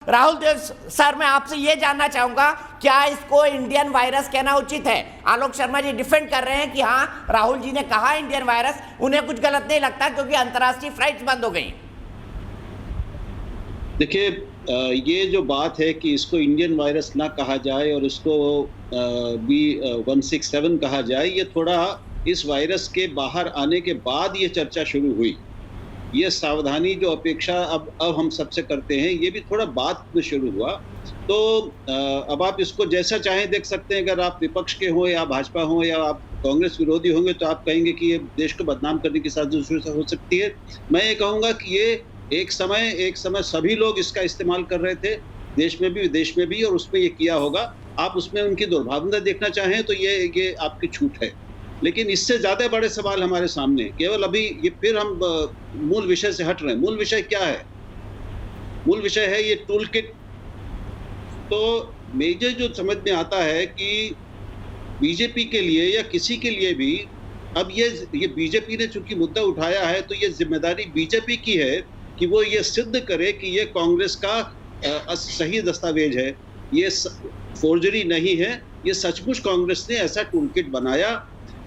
Rahul Dev sir, मैं आपसे यह जानना चाहूंगा, क्या इसको इंडियन वायरस कहना उचित है? आलोक शर्मा जी डिफेंड कर रहे हैं कि हाँ, राहुल जी ने कहा इंडियन वायरस, उन्हें कुछ गलत नहीं लगता क्योंकि अंतर्राष्ट्रीय फ्लाइट्स बंद हो गई। देखिए, ये जो बात है कि इसको इंडियन वायरस ना कहा जाए और इसको B167 कहा जाए, ये थोड़ा इस वायरस के बाहर आने के बाद ये चर्चा शुरू हुई। ये सावधानी जो अपेक्षा अब हम सबसे करते हैं, ये भी थोड़ा बाद में शुरू हुआ। तो अब आप इसको जैसा चाहें देख सकते हैं। अगर आप विपक्ष के हों या भाजपा हों या आप कांग्रेस विरोधी होंगे तो आप कहेंगे कि ये देश को बदनाम करने की साजिश हो सकती है। मैं ये कहूँगा कि ये एक समय सभी लोग इसका इस्तेमाल कर रहे थे, देश में भी विदेश में भी, और उसमें ये किया होगा। आप उसमें उनकी दुर्भावना देखना चाहें तो ये आपकी छूट है, लेकिन इससे ज्यादा बड़े सवाल हमारे सामने। केवल अभी ये फिर हम मूल विषय से हट रहे हैं। मूल विषय क्या है? मूल विषय है ये टूल किट। तो मुझे जो समझ में आता है कि बीजेपी के लिए या किसी के लिए भी अब ये बीजेपी ने चूंकि मुद्दा उठाया है, तो ये जिम्मेदारी बीजेपी की है कि वो ये सिद्ध करे कि ये कांग्रेस का सही दस्तावेज है, ये फोर्जरी नहीं है, ये सचमुच कांग्रेस ने ऐसा टूलकिट बनाया।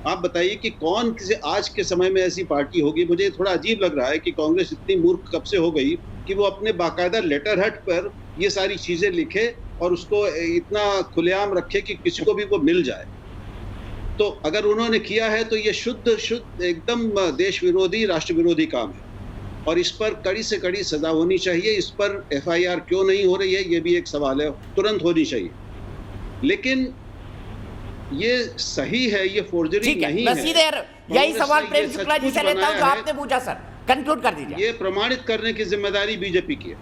आप बताइए कि कौन किसी आज के समय में ऐसी पार्टी होगी? मुझे थोड़ा अजीब लग रहा है कि कांग्रेस इतनी मूर्ख कब से हो गई कि वो अपने बाकायदा लेटर हेड पर ये सारी चीजें लिखे और उसको इतना खुलेआम रखे कि किसी को भी वो मिल जाए। तो अगर उन्होंने किया है तो ये शुद्ध एकदम देश विरोधी, राष्ट्र विरोधी काम है और इस पर कड़ी से कड़ी सजा होनी चाहिए। इस पर FIR क्यों नहीं हो रही है, ये भी एक सवाल है, तुरंत होनी चाहिए। लेकिन ये सही है, ये फोर्जरी नहीं है। सीधे यही सवाल प्रेम शुक्ला जी से लेता हूं जो आपने पूछा। सर, कंक्लूड कर दीजिए। ये प्रमाणित करने की जिम्मेदारी बीजेपी की है।